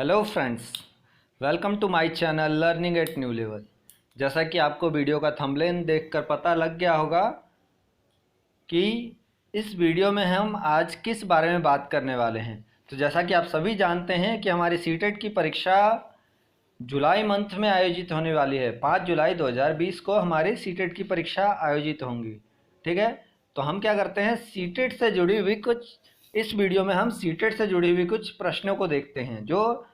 Hello friends, welcome to my channel learning at new level. जैसा कि आपको video का थंबनेल देखकर पता लग गया होगा कि इस वीडियो में हम आज किस बारे में बात करने वाले हैं। तो जैसा कि आप सभी जानते हैं कि हमारी सीटेट की परीक्षा जुलाई मंथ में आयोजित होने वाली है। 5 जुलाई 2020 को हमारी सीटेट की परीक्षा आयोजित होंगी। ठीक है, तो हम क्या करते हैं, सीटेट से जुड़ी हुई कुछ इस वीडियो में हम सीटेट से जुड़ी हुई कुछ प्रश्नों को देखते हैं जो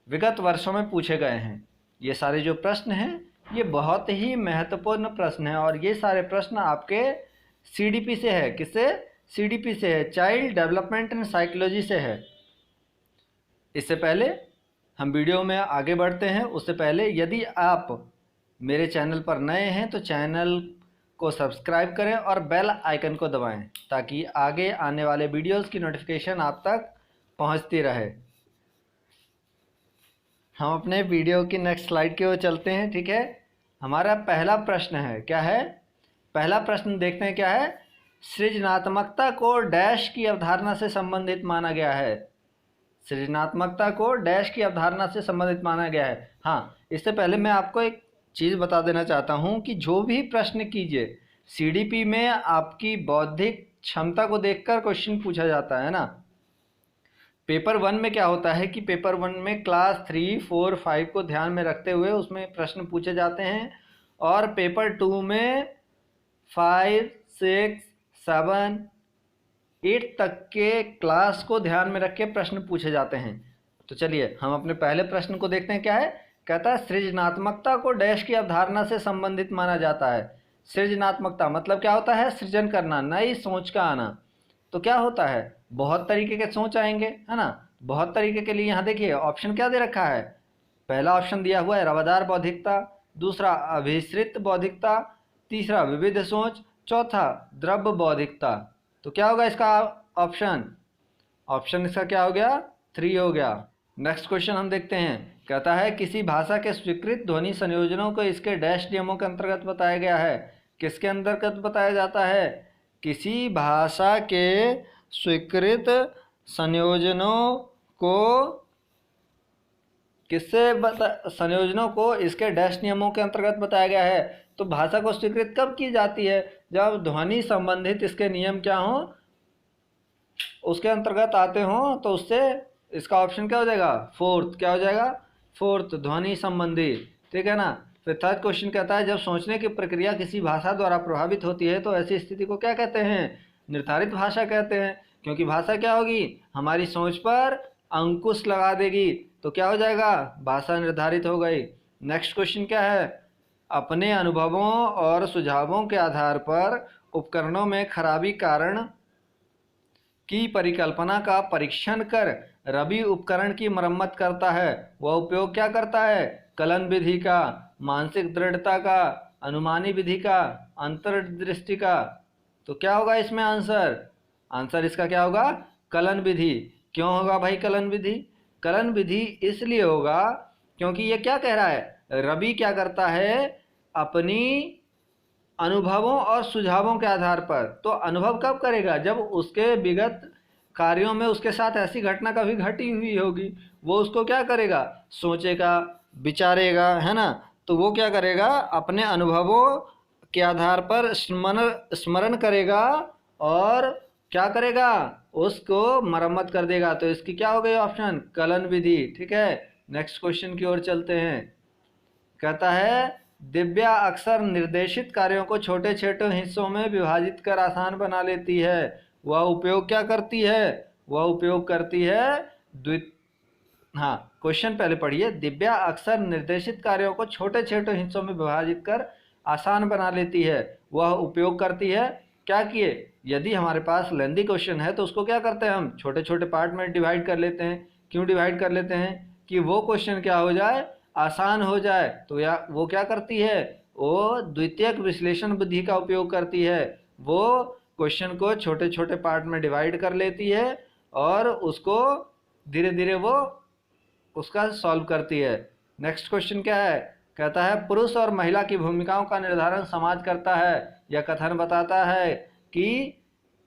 विगत वर्षों में पूछे गए हैं। ये सारे जो प्रश्न हैं ये बहुत ही महत्वपूर्ण प्रश्न हैं और ये सारे प्रश्न आपके सीडीपी से है। किससे? सीडीपी से है, चाइल्ड डेवलपमेंट एंड साइकोलॉजी से है। इससे पहले हम वीडियो में आगे बढ़ते हैं, उससे पहले यदि आप मेरे चैनल पर नए हैं तो चैनल को सब्सक्राइब करें और बेल आइकन को दबाएं ताकि आगे आने वाले वीडियोस की नोटिफिकेशन आप तक पहुंचती रहे। हम अपने वीडियो की नेक्स्ट स्लाइड की ओर चलते हैं। ठीक है, हमारा पहला प्रश्न है, क्या है? पहला प्रश्न देखते हैं क्या है। सृजनात्मकता को डैश की अवधारणा से संबंधित माना गया है। सृजनात्मकता को डैश की अवधारणा से संबंधित माना गया है। हाँ, इससे पहले मैं आपको एक चीज़ बता देना चाहता हूँ कि जो भी प्रश्न कीजिए सीडीपी में आपकी बौद्धिक क्षमता को देखकर क्वेश्चन पूछा जाता है ना। पेपर 1 में क्या होता है कि पेपर 1 में क्लास 3, 4, 5 को ध्यान में रखते हुए उसमें प्रश्न पूछे जाते हैं और पेपर 2 में 5, 6, 7, 8 तक के क्लास को ध्यान में रख के प्रश्न पूछे जाते हैं। तो चलिए हम अपने पहले प्रश्न को देखते हैं क्या है। कहता है सृजनात्मकता को डैश की अवधारणा से संबंधित माना जाता है। सृजनात्मकता मतलब क्या होता है? सृजन करना, नई सोच का आना। तो क्या होता है, बहुत तरीके के सोच आएंगे, है ना। बहुत तरीके के लिए यहाँ देखिए ऑप्शन क्या दे रखा है। पहला ऑप्शन दिया हुआ है रवादार बौद्धिकता, दूसरा अभिसृत बौद्धिकता, तीसरा विविध सोच, चौथा द्रव्य बौद्धिकता। तो क्या होगा इसका ऑप्शन? ऑप्शन इसका क्या हो गया? 3 हो गया। नेक्स्ट क्वेश्चन हम देखते हैं। कहता है किसी भाषा के स्वीकृत ध्वनि संयोजनों को इसके डैश नियमों के अंतर्गत बताया गया है। किसके अंतर्गत बताया जाता है? किसी भाषा के स्वीकृत संयोजनों को संयोजनों को इसके डैश नियमों के अंतर्गत बताया गया है। तो भाषा को स्वीकृत कब की जाती है? जब ध्वनि संबंधित इसके नियम क्या हो, उसके अंतर्गत आते हो। तो उससे इसका ऑप्शन क्या हो जाएगा? फोर्थ। क्या हो जाएगा? फोर्थ, ध्वनि संबंधी। ठीक है ना। फिर थर्ड क्वेश्चन कहता है जब सोचने की प्रक्रिया किसी भाषा द्वारा प्रभावित होती है तो ऐसी स्थिति को क्या कहते हैं? निर्धारित भाषा कहते हैं, क्योंकि भाषा क्या होगी? हमारी सोच पर अंकुश लगा देगी। तो क्या हो जाएगा? भाषा निर्धारित हो गई। नेक्स्ट क्वेश्चन क्या है? अपने अनुभवों और सुझावों के आधार पर उपकरणों में खराबी कारण की परिकल्पना का परीक्षण कर रवि उपकरण की मरम्मत करता है। वह उपयोग क्या करता है? कलन विधि का, मानसिक दृढ़ता का, अनुमानी विधि का, अंतर्दृष्टि का। तो क्या होगा इसमें आंसर? आंसर इसका क्या होगा? कलन विधि। क्यों होगा भाई कलन विधि? कलन विधि इसलिए होगा क्योंकि ये क्या कह रहा है, रवि क्या करता है अपनी अनुभवों और सुझावों के आधार पर। तो अनुभव कब करेगा? जब उसके विगत कार्यों में उसके साथ ऐसी घटना कभी घटी हुई होगी, वो उसको क्या करेगा? सोचेगा, विचारेगा, है ना। तो वो क्या करेगा? अपने अनुभवों के आधार पर स्मरण करेगा और क्या करेगा? उसको मरम्मत कर देगा। तो इसकी क्या हो गई ऑप्शन? कलन विधि। ठीक है, नेक्स्ट क्वेश्चन की ओर चलते हैं। कहता है दिव्या अक्सर निर्देशित कार्यों को छोटे छोटे हिस्सों में विभाजित कर आसान बना लेती है। वह उपयोग क्या करती है? वह उपयोग करती है हाँ, क्वेश्चन पहले पढ़िए। दिव्या अक्सर निर्देशित कार्यों को छोटे छोटे हिस्सों में विभाजित कर आसान बना लेती है। वह उपयोग करती है क्या किए? यदि हमारे पास लेंथी क्वेश्चन है तो उसको क्या करते हैं, हम छोटे छोटे पार्ट में डिवाइड कर लेते हैं। क्यों डिवाइड कर लेते हैं? कि वो क्वेश्चन क्या हो जाए, आसान हो जाए। तो या वो क्या करती है? वो द्वितीयक विश्लेषण विधि का उपयोग करती है। वो क्वेश्चन को छोटे छोटे पार्ट में डिवाइड कर लेती है और उसको धीरे धीरे वो उसका सॉल्व करती है। नेक्स्ट क्वेश्चन क्या है? कहता है पुरुष और महिला की भूमिकाओं का निर्धारण समाज करता है। यह कथन बताता है कि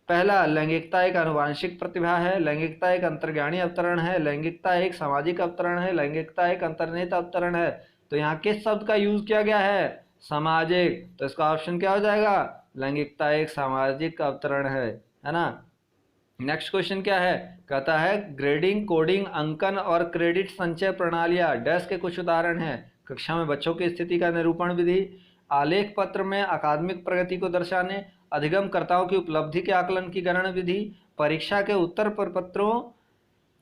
पहला, लैंगिकता एक आनुवांशिक प्रतिभा है, लैंगिकता एक अंतर्ज्ञानी अवतरण है, लैंगिकता एक सामाजिक अवतरण है, लैंगिकता एक अंतर्निहित अवतरण है। तो यहाँ किस शब्द का यूज किया गया है? सामाजिक। तो इसका ऑप्शन क्या हो जाएगा? लैंगिकता एक सामाजिक अवतरण है ना। नेक्स्ट क्वेश्चन क्या है? कहता है ग्रेडिंग, कोडिंग, अंकन और क्रेडिट संचय प्रणालियां डैश के कुछ उदाहरण हैं। कक्षा में बच्चों की स्थिति का निरूपण विधि, आलेख पत्र में अकादमिक प्रगति को दर्शाने, अधिगमकर्ताओं की उपलब्धि के आकलन की गणना विधि, परीक्षा के उत्तर प्रपत्रों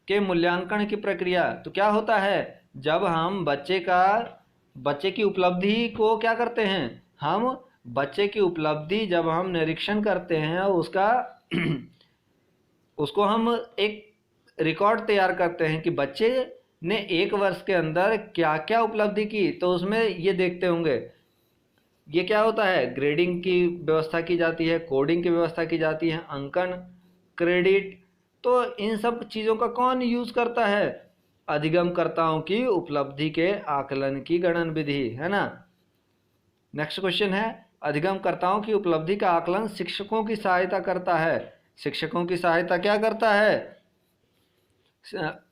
के मूल्यांकन की प्रक्रिया। तो क्या होता है, जब हम बच्चे की उपलब्धि को क्या करते हैं, हम बच्चे की उपलब्धि जब हम निरीक्षण करते हैं उसको हम एक रिकॉर्ड तैयार करते हैं कि बच्चे ने 1 वर्ष के अंदर क्या क्या उपलब्धि की। तो उसमें ये देखते होंगे, ये क्या होता है, ग्रेडिंग की व्यवस्था की जाती है, कोडिंग की व्यवस्था की जाती है, अंकन, क्रेडिट। तो इन सब चीज़ों का कौन यूज़ करता है? अधिगमकर्ताओं की उपलब्धि के आकलन की गणन विधि, है ना। नेक्स्ट क्वेश्चन है, अधिगमकर्ताओं की उपलब्धि का आकलन शिक्षकों की सहायता करता है। शिक्षकों की सहायता क्या करता है?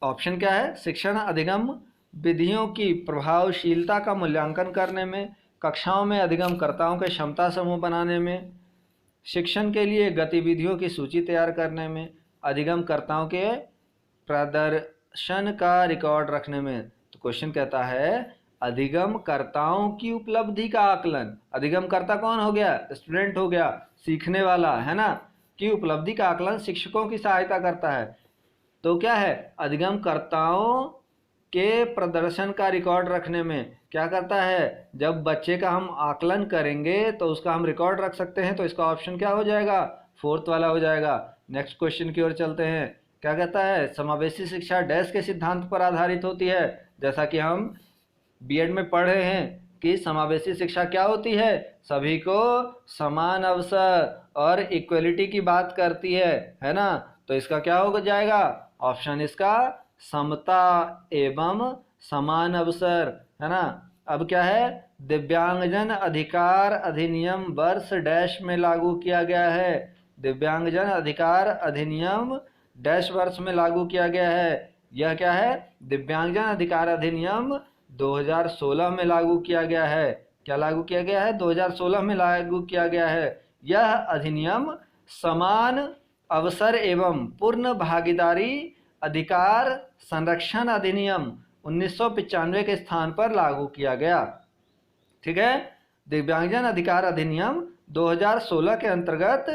ऑप्शन क्या है? शिक्षण अधिगम विधियों की प्रभावशीलता का मूल्यांकन करने में, कक्षाओं में अधिगमकर्ताओं के क्षमता समूह बनाने में, शिक्षण के लिए गतिविधियों की सूची तैयार करने में, अधिगमकर्ताओं के प्रदर्शन का रिकॉर्ड रखने में। तो क्वेश्चन कहता है अधिगमकर्ताओं की उपलब्धि का आकलन। अधिगमकर्ता कौन हो गया? स्टूडेंट हो गया, सीखने वाला, है ना, की उपलब्धि का आकलन शिक्षकों की सहायता करता है। तो क्या है, अधिगमकर्ताओं के प्रदर्शन का रिकॉर्ड रखने में क्या करता है? जब बच्चे का हम आकलन करेंगे तो उसका हम रिकॉर्ड रख सकते हैं। तो इसका ऑप्शन क्या हो जाएगा? 4th वाला हो जाएगा। नेक्स्ट क्वेश्चन की ओर चलते हैं। क्या कहता है? समावेशी शिक्षा डैश के सिद्धांत पर आधारित होती है। जैसा कि हम बीएड में पढ़ रहे हैं कि समावेशी शिक्षा क्या होती है? सभी को समान अवसर और इक्वलिटी की बात करती है ना। तो इसका क्या हो जाएगा? ऑप्शन इसका समता एवं समान अवसर, है ना। अब क्या है? दिव्यांगजन अधिकार अधिनियम वर्ष डैश में लागू किया गया है। दिव्यांगजन अधिकार अधिनियम डैश वर्ष में लागू किया गया है। यह क्या है? दिव्यांगजन अधिकार अधिनियम 2016 में लागू किया गया है। क्या लागू किया गया है? 2016 में लागू किया गया है। यह अधिनियम समान अवसर एवं पूर्ण भागीदारी अधिकार संरक्षण अधिनियम 1995 के स्थान पर लागू किया गया। ठीक है, दिव्यांगजन अधिकार अधिनियम 2016 के अंतर्गत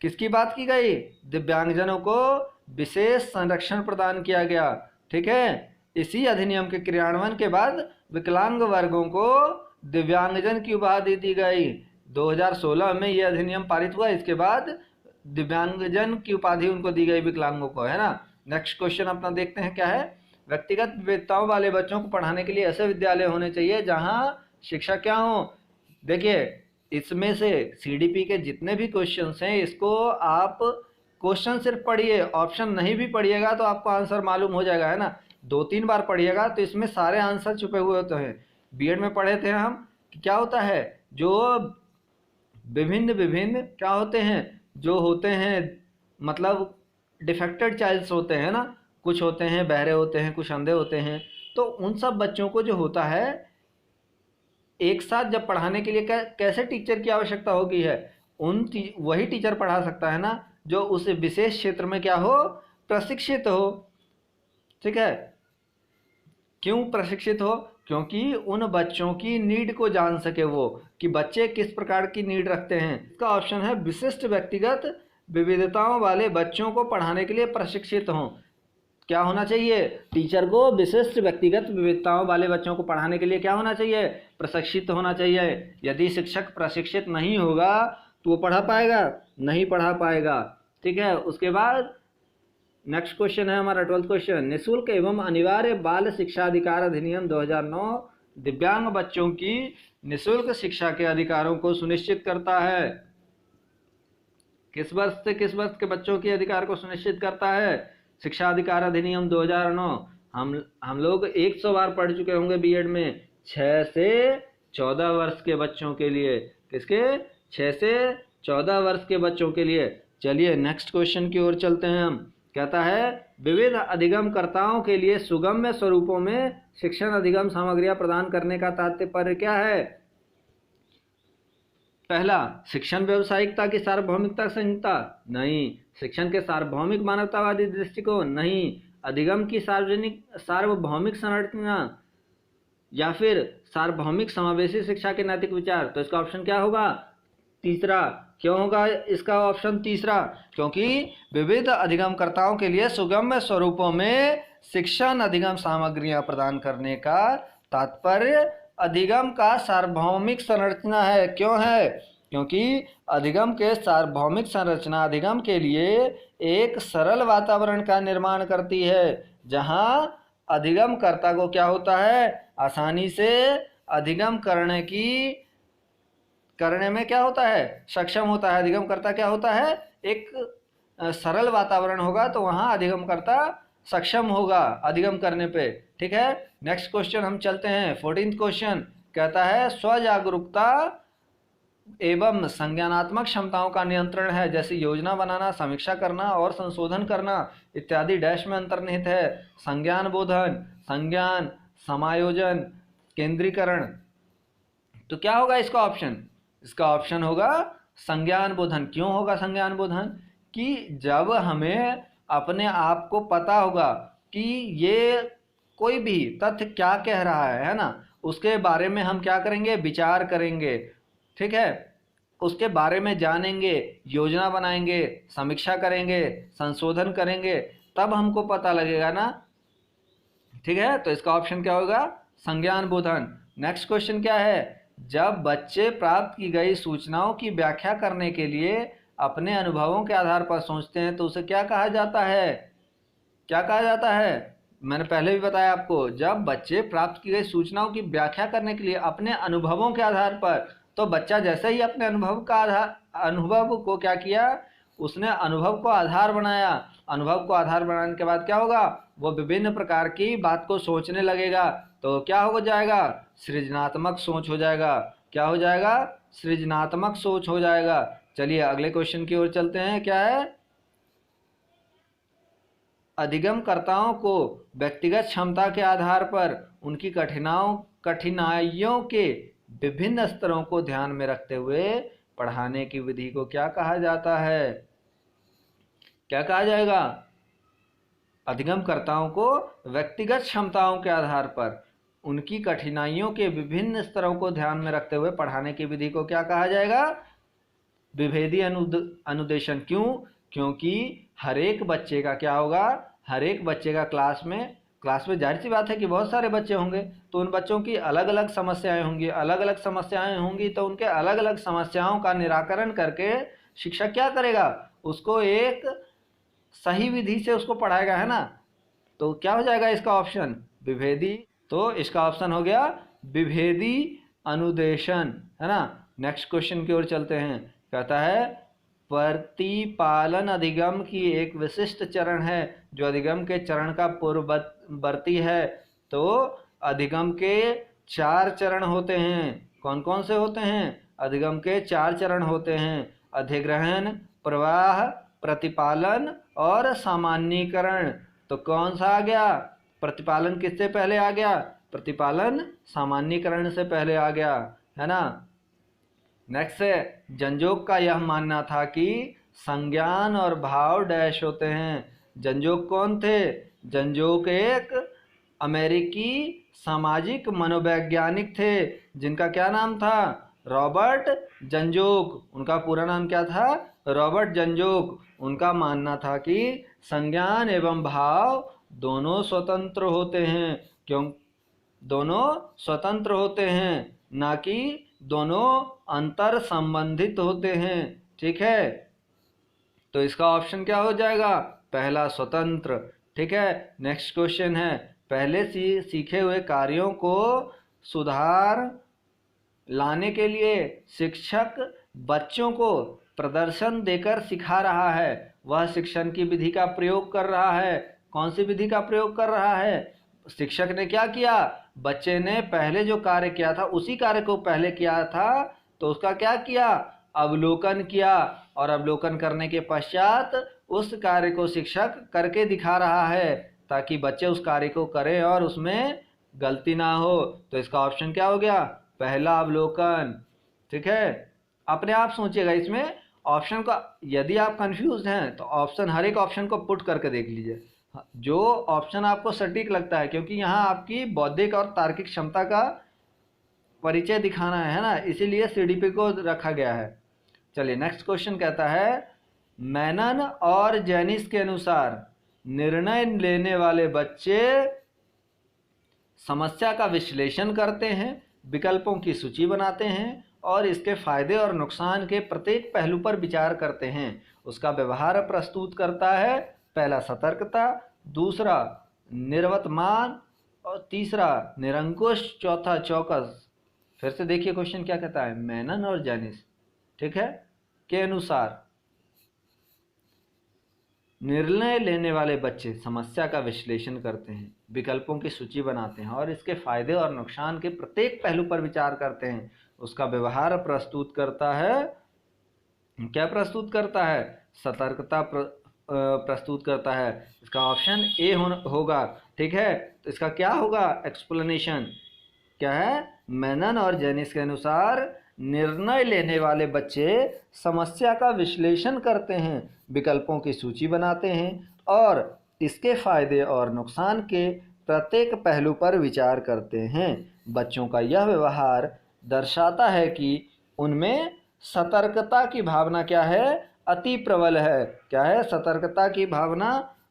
किसकी बात की गई? दिव्यांगजनों को विशेष संरक्षण प्रदान किया गया। ठीक है, इसी अधिनियम के क्रियान्वयन के बाद विकलांग वर्गों को दिव्यांगजन की उपाधि दी गई। 2016 में यह अधिनियम पारित हुआ, इसके बाद दिव्यांगजन की उपाधि उनको दी गई, विकलांगों को, है ना। नेक्स्ट क्वेश्चन अपना देखते हैं क्या है। व्यक्तिगत विविधताओं वाले बच्चों को पढ़ाने के लिए ऐसे विद्यालय होने चाहिए जहां शिक्षा क्या हो। देखिए, इसमें से सीडीपी के जितने भी क्वेश्चंस हैं, इसको आप क्वेश्चन सिर्फ पढ़िए, ऑप्शन नहीं भी पढ़िएगा तो आपको आंसर मालूम हो जाएगा, है ना। 2-3 बार पढ़िएगा तो इसमें सारे आंसर छुपे हुए होते हैं। बीएड में पढ़े थे हम कि क्या होता है, जो विभिन्न क्या होते हैं, जो होते हैं मतलब डिफेक्टेड चाइल्ड्स होते हैं ना, कुछ होते हैं बहरे होते हैं, कुछ अंधे होते हैं। तो उन सब बच्चों को जो होता है एक साथ जब पढ़ाने के लिए कैसे टीचर की आवश्यकता होगी है, वही टीचर पढ़ा सकता है ना जो उस विशेष क्षेत्र में क्या हो, प्रशिक्षित हो। ठीक है, क्यों प्रशिक्षित हो? क्योंकि उन बच्चों की नीड को जान सके वो, कि बच्चे किस प्रकार की नीड रखते हैं। इसका ऑप्शन है विशिष्ट व्यक्तिगत विविधताओं वाले बच्चों को पढ़ाने के लिए प्रशिक्षित हों। क्या होना चाहिए? टीचर को विशिष्ट व्यक्तिगत विविधताओं वाले बच्चों को पढ़ाने के लिए क्या होना चाहिए? प्रशिक्षित होना चाहिए। यदि शिक्षक प्रशिक्षित नहीं होगा तो वो पढ़ा पाएगा? नहीं पढ़ा पाएगा। ठीक है, उसके बाद नेक्स्ट क्वेश्चन है हमारा 12th क्वेश्चन। निःशुल्क एवं अनिवार्य बाल शिक्षा अधिकार अधिनियम 2009 दिव्यांग बच्चों की निःशुल्क शिक्षा के अधिकारों को सुनिश्चित करता है। किस वर्ष से किस वर्ष के बच्चों के अधिकार को सुनिश्चित करता है? शिक्षा अधिकार अधिनियम 2009 हम लोग 100 बार पढ़ चुके होंगे बीएड में। 6 से 14 वर्ष के बच्चों के लिए, किसके? 6 से 14 वर्ष के बच्चों के लिए। चलिए नेक्स्ट क्वेश्चन की ओर चलते हैं हम। कहता है विविध अधिगमकर्ताओं के लिए सुगम्य स्वरूपों में शिक्षण अधिगम सामग्रियां प्रदान करने का तात्पर्य क्या है? पहला, शिक्षण व्यावसायिकता की सार्वभौमिकता संहिता? नहीं। शिक्षण के सार्वभौमिक मानवतावादी दृष्टिकोण? नहीं। अधिगम की सार्वभौमिक संरचना या फिर सार्वभौमिक समावेशी शिक्षा के नैतिक विचार? तो इसका ऑप्शन क्या होगा? तीसरा। क्यों होगा इसका ऑप्शन तीसरा? क्योंकि विविध अधिगमकर्ताओं के लिए सुगम्य स्वरूपों में शिक्षण अधिगम सामग्रियां प्रदान करने का तात्पर्य अधिगम का सार्वभौमिक संरचना है। क्यों है? क्योंकि अधिगम के सार्वभौमिक संरचना अधिगम के लिए एक सरल वातावरण का निर्माण करती है, जहां अधिगमकर्ता को क्या होता है? आसानी से अधिगम करने में क्या होता है? सक्षम होता है। अधिगमकर्ता क्या होता है? एक सरल वातावरण होगा तो वहां अधिगमकर्ता सक्षम होगा अधिगम करने पे। ठीक है, नेक्स्ट क्वेश्चन हम चलते हैं। 14th क्वेश्चन कहता है स्वजागरूकता एवं संज्ञानात्मक क्षमताओं का नियंत्रण है, जैसे योजना बनाना, समीक्षा करना और संशोधन करना इत्यादि डैश में अंतर्निहित है। संज्ञान बोधन, संज्ञान, समायोजन, केंद्रीकरण। तो क्या होगा इसका ऑप्शन? इसका ऑप्शन होगा संज्ञान बोधन। क्यों होगा संज्ञान बोधन? कि जब हमें अपने आप को पता होगा कि ये कोई भी तथ्य क्या कह रहा है ना, उसके बारे में हम क्या करेंगे? विचार करेंगे। ठीक है, उसके बारे में जानेंगे, योजना बनाएंगे, समीक्षा करेंगे, संशोधन करेंगे, तब हमको पता लगेगा ना। ठीक है, तो इसका ऑप्शन क्या होगा? संज्ञान बोधन। नेक्स्ट क्वेश्चन क्या है? जब बच्चे प्राप्त की गई सूचनाओं की व्याख्या करने के लिए अपने अनुभवों के आधार पर सोचते हैं तो उसे क्या कहा जाता है? क्या कहा जाता है? मैंने पहले भी बताया आपको, जब बच्चे प्राप्त की गई सूचनाओं की व्याख्या करने के लिए अपने अनुभवों के आधार पर, तो बच्चा जैसे ही अपने अनुभव को क्या किया? उसने अनुभव को आधार बनाया। अनुभव को आधार बनाने के बाद क्या होगा? वो विभिन्न प्रकार की बात को सोचने लगेगा। तो क्या हो जाएगा? सृजनात्मक सोच हो जाएगा। क्या हो जाएगा? सृजनात्मक सोच हो जाएगा। चलिए अगले क्वेश्चन की ओर चलते हैं। क्या है? अधिगमकर्ताओं को व्यक्तिगत क्षमता के आधार पर उनकी कठिनाइयों के विभिन्न स्तरों को ध्यान में रखते हुए पढ़ाने की विधि को क्या कहा जाता है? क्या कहा जाएगा? अधिगमकर्ताओं को व्यक्तिगत क्षमताओं के आधार पर उनकी कठिनाइयों के विभिन्न स्तरों को ध्यान में रखते हुए पढ़ाने की विधि को क्या कहा जाएगा? विभेदी अनुदेशन। क्यों? क्योंकि हर एक बच्चे का क्या होगा? हर एक बच्चे का क्लास में जाहिर सी बात है कि बहुत सारे बच्चे होंगे, तो उन बच्चों की अलग अलग समस्याएं होंगी, तो उनके अलग अलग समस्याओं का निराकरण करके शिक्षक क्या करेगा? उसको एक सही विधि से उसको पढ़ाएगा, है ना। तो क्या हो जाएगा इसका ऑप्शन? विभेदी। तो इसका ऑप्शन हो गया विभेदी अनुदेशन, है ना। नेक्स्ट क्वेश्चन की ओर चलते हैं। कहता है प्रतिपालन अधिगम की एक विशिष्ट चरण है जो अधिगम के चरण का पूर्ववर्ती है। तो अधिगम के 4 चरण होते हैं। कौन कौन से होते हैं? अधिगम के 4 चरण होते हैं। अधिग्रहण, प्रवाह, प्रतिपालन और सामान्यीकरण। तो कौन सा आ गया? प्रतिपालन किससे पहले आ गया? प्रतिपालन सामान्यीकरण से पहले आ गया, है ना। नेक्स्ट है, जंजोग का यह मानना था कि संज्ञान और भाव डैश होते हैं। जंजोग कौन थे? जंजोग एक अमेरिकी सामाजिक मनोवैज्ञानिक थे जिनका क्या नाम था? रॉबर्ट जंजोग। उनका पूरा नाम क्या था? रॉबर्ट जंजोग। उनका मानना था कि संज्ञान एवं भाव दोनों स्वतंत्र होते हैं। क्यों? दोनों स्वतंत्र होते हैं, ना कि दोनों अंतर संबंधित होते हैं। ठीक है, तो इसका ऑप्शन क्या हो जाएगा? पहला, स्वतंत्र। ठीक है, नेक्स्ट क्वेश्चन है, पहले सीखे हुए कार्यों को सुधार लाने के लिए शिक्षक बच्चों को प्रदर्शन देकर सिखा रहा है। वह शिक्षण की विधि का प्रयोग कर रहा है। कौन सी विधि का प्रयोग कर रहा है? शिक्षक ने क्या किया? बच्चे ने पहले जो कार्य किया था उसी कार्य को पहले किया था, तो उसका क्या किया? अवलोकन किया। और अवलोकन करने के पश्चात उस कार्य को शिक्षक करके दिखा रहा है ताकि बच्चे उस कार्य को करें और उसमें गलती ना हो। तो इसका ऑप्शन क्या हो गया, पहला अवलोकन। ठीक है, अपने आप सोचिएगा इसमें ऑप्शन का, यदि आप कंफ्यूज हैं तो ऑप्शन, हर एक ऑप्शन को पुट करके देख लीजिए जो ऑप्शन आपको सटीक लगता है, क्योंकि यहाँ आपकी बौद्धिक और तार्किक क्षमता का परिचय दिखाना है ना, इसीलिए सीडीपी को रखा गया है। चलिए नेक्स्ट क्वेश्चन कहता है, मेनन और जेनिस के अनुसार निर्णय लेने वाले बच्चे समस्या का विश्लेषण करते हैं, विकल्पों की सूची बनाते हैं और इसके फायदे और नुकसान के प्रत्येक पहलू पर विचार करते हैं। उसका व्यवहार प्रस्तुत करता है, पहला सतर्कता, दूसरा निर्वर्तमान और तीसरा निरंकुश, चौथा चौकस। फिर से देखिए क्वेश्चन क्या कहता है, मेनन और जेनिस, ठीक है, के अनुसार निर्णय लेने वाले बच्चे समस्या का विश्लेषण करते हैं, विकल्पों की सूची बनाते हैं और इसके फायदे और नुकसान के प्रत्येक पहलू पर विचार करते हैं। उसका व्यवहार प्रस्तुत करता है, क्या प्रस्तुत करता है, सतर्कता प्रस्तुत करता है। इसका ऑप्शन ए होगा। ठीक है, तो इसका क्या होगा, एक्सप्लेनेशन क्या है, मेनन और जेनिस के अनुसार निर्णय लेने वाले बच्चे समस्या का विश्लेषण करते हैं, विकल्पों की सूची बनाते हैं और इसके फायदे और नुकसान के प्रत्येक पहलू पर विचार करते हैं। बच्चों का यह व्यवहार दर्शाता है कि उनमें सतर्कता की भावना क्या है, अति प्रबल है। क्या है, सतर्कता की भावना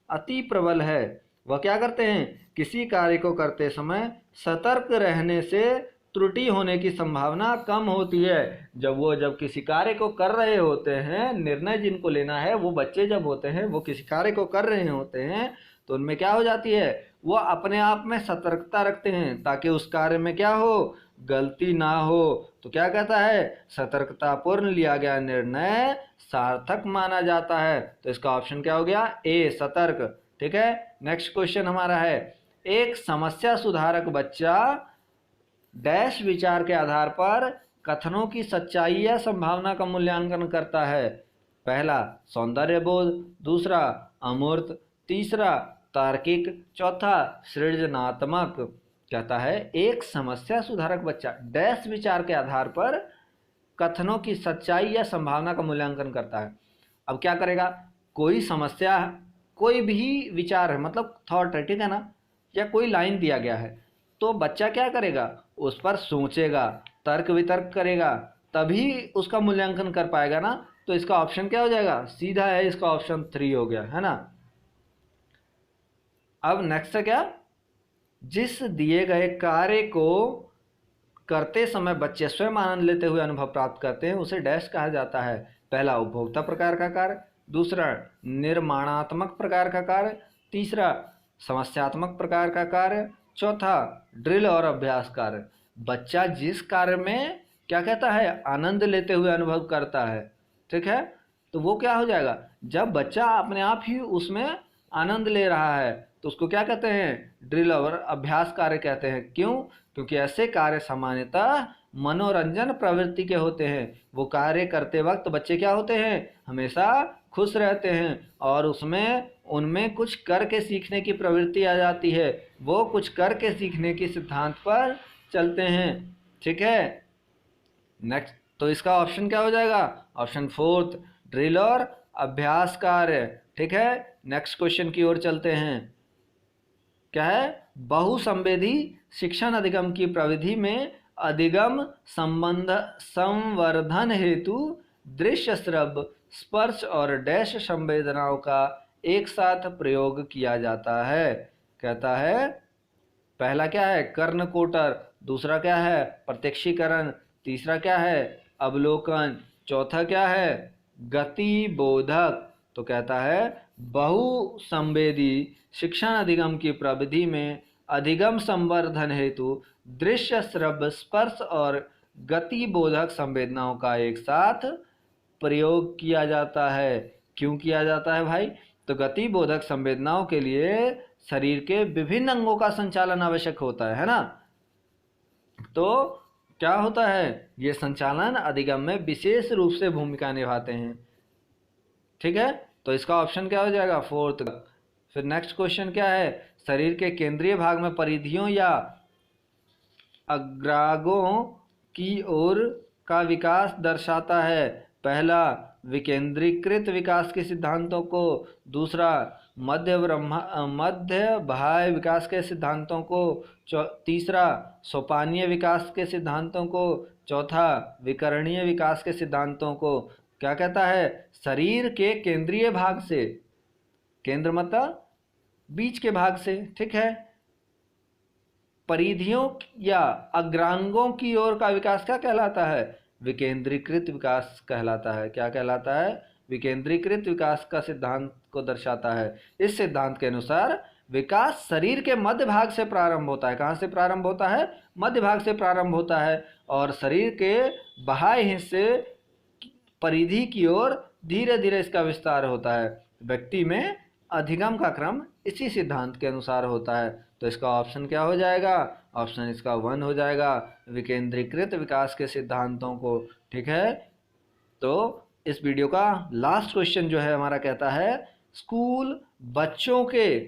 अति प्रबल है। वह क्या करते हैं, किसी कार्य को करते समय सतर्क रहने से त्रुटि होने की संभावना कम होती है। जब किसी कार्य को कर रहे होते हैं, निर्णय जिनको लेना है वो बच्चे जब होते हैं, वो किसी कार्य को कर रहे होते हैं तो उनमें क्या हो जाती है, वो अपने आप में सतर्कता रखते हैं ताकि उस कार्य में क्या हो, गलती ना हो। तो क्या कहता है, सतर्कतापूर्ण लिया गया निर्णय सार्थक माना जाता है। तो इसका ऑप्शन क्या हो गया, ए, सतर्क। ठीक है, नेक्स्ट क्वेश्चन हमारा है, एक समस्या सुधारक बच्चा डैश विचार के आधार पर कथनों की सच्चाई या संभावना का मूल्यांकन करता है। पहला सौंदर्य बोध, दूसरा अमूर्त, तीसरा तार्किक, चौथा सृजनात्मक। कहता है एक समस्या सुधारक बच्चा डैश विचार के आधार पर कथनों की सच्चाई या संभावना का मूल्यांकन करता है। अब क्या करेगा, कोई समस्या, कोई भी विचार है, मतलब थॉट है, ठीक है ना, या कोई लाइन दिया गया है तो बच्चा क्या करेगा, उस पर सोचेगा, तर्क वितर्क करेगा, तभी उसका मूल्यांकन कर पाएगा ना। तो इसका ऑप्शन क्या हो जाएगा, सीधा है, इसका ऑप्शन 3 हो गया, है ना। अब नेक्स्ट है क्या, जिस दिए गए कार्य को करते समय बच्चे स्वयं आनंद लेते हुए अनुभव प्राप्त करते हैं उसे डैश कहा जाता है। पहला उपभोक्ता प्रकार का कार्य, दूसरा निर्माणात्मक प्रकार का कार्य, तीसरा समस्यात्मक प्रकार का कार्य, चौथा ड्रिल और अभ्यास कार्य। बच्चा जिस कार्य में क्या कहता है, आनंद लेते हुए अनुभव करता है, ठीक है, तो वो क्या हो जाएगा, जब बच्चा अपने आप ही उसमें आनंद ले रहा है तो उसको क्या कहते हैं, ड्रिल और अभ्यास कार्य कहते हैं। क्यों, क्योंकि ऐसे कार्य सामान्यतः मनोरंजन प्रवृत्ति के होते हैं। वो कार्य करते वक्त बच्चे क्या होते हैं, हमेशा खुश रहते हैं और उनमें कुछ करके सीखने की प्रवृत्ति आ जाती है। वो कुछ करके सीखने के सिद्धांत पर चलते हैं। ठीक है, नेक्स्ट, तो इसका ऑप्शन क्या हो जाएगा, ऑप्शन 4 ड्रिल और अभ्यास कार्य। ठीक है, नेक्स्ट क्वेश्चन की ओर चलते हैं। क्या है, बहुसंवेदी शिक्षण अधिगम की प्रविधि में अधिगम संबंध संवर्धन हेतु दृश्य, श्रव्य, स्पर्श और डैश संवेदनाओं का एक साथ प्रयोग किया जाता है। कहता है पहला क्या है, कर्णकोटर, दूसरा क्या है, प्रत्यक्षीकरण, तीसरा क्या है, अवलोकन, चौथा क्या है, गतिबोधक। तो कहता है बहुसंवेदी शिक्षण अधिगम की प्रविधि में अधिगम संवर्धन हेतु दृश्य, श्रव्य, स्पर्श और गतिबोधक संवेदनाओं का एक साथ प्रयोग किया जाता है। क्यों किया जाता है भाई, तो गतिबोधक संवेदनाओं के लिए शरीर के विभिन्न अंगों का संचालन आवश्यक होता है ना। तो क्या होता है, ये संचालन अधिगम में विशेष रूप से भूमिका निभाते हैं। ठीक है, तो इसका ऑप्शन क्या हो जाएगा, फोर्थ। फिर नेक्स्ट क्वेश्चन क्या है, शरीर के केंद्रीय भाग में परिधियों या अग्रागों की ओर का विकास दर्शाता है। पहला, विकेंद्रीकृत विकास के सिद्धांतों को। दूसरा, मध्य बाह्य विकास के सिद्धांतों को। तीसरा, सोपानीय विकास के सिद्धांतों को। चौथा, विकर्णीय विकास के सिद्धांतों को। क्या कहता है, शरीर के केंद्रीय भाग से, केंद्र मतलब बीच के भाग से, ठीक है, परिधियों या अग्रांगों की ओर का विकास क्या कहलाता है, विकेंद्रीकृत विकास कहलाता है। क्या कहलाता है, विकेंद्रीकृत विकास का सिद्धांत को दर्शाता है। इस सिद्धांत के अनुसार विकास शरीर के मध्य भाग से प्रारंभ होता है। कहाँ से प्रारंभ होता है, मध्य भाग से प्रारंभ होता है, और शरीर के बाह्य हिस्से परिधि की ओर धीरे धीरे इसका विस्तार होता है। व्यक्ति में अधिगम का क्रम इसी सिद्धांत के अनुसार होता है। तो इसका ऑप्शन क्या हो जाएगा, ऑप्शन इसका 1 हो जाएगा, विकेंद्रीकृत विकास के सिद्धांतों को। ठीक है, तो इस वीडियो का लास्ट क्वेश्चन जो है हमारा कहता है, स्कूल बच्चों के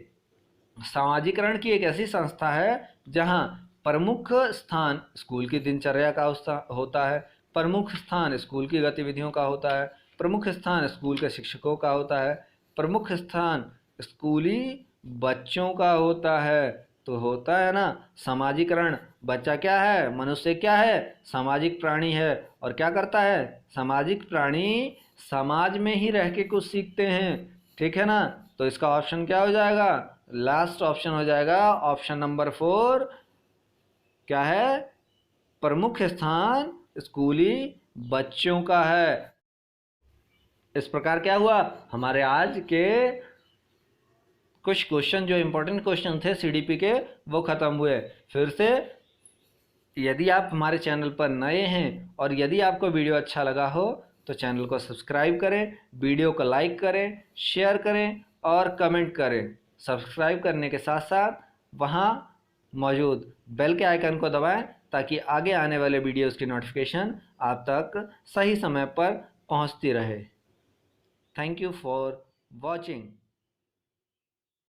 सामाजिकरण की एक ऐसी संस्था है जहां प्रमुख स्थान स्कूल की दिनचर्या का होता है, प्रमुख स्थान स्कूल की गतिविधियों का होता है, प्रमुख स्थान स्कूल के शिक्षकों का होता है, प्रमुख स्थान स्कूली बच्चों का होता है। तो होता है ना सामाजिकरण। बच्चा क्या है, मनुष्य क्या है, सामाजिक प्राणी है, और क्या करता है, सामाजिक प्राणी समाज में ही रह के कुछ सीखते हैं। ठीक है ना, तो इसका ऑप्शन क्या हो जाएगा, लास्ट ऑप्शन हो जाएगा, ऑप्शन नंबर 4। क्या है, प्रमुख स्थान स्कूली बच्चों का है। इस प्रकार क्या हुआ, हमारे आज के कुछ क्वेश्चन जो इंपॉर्टेंट क्वेश्चन थे सीडीपी के वो खत्म हुए। फिर से यदि आप हमारे चैनल पर नए हैं और यदि आपको वीडियो अच्छा लगा हो तो चैनल को सब्सक्राइब करें, वीडियो को लाइक करें, शेयर करें और कमेंट करें। सब्सक्राइब करने के साथ साथ वहाँ मौजूद बेल के आइकन को दबाएं ताकि आगे आने वाले वीडियोज़ की नोटिफिकेशन आप तक सही समय पर पहुँचती रहे। Thank you for watching.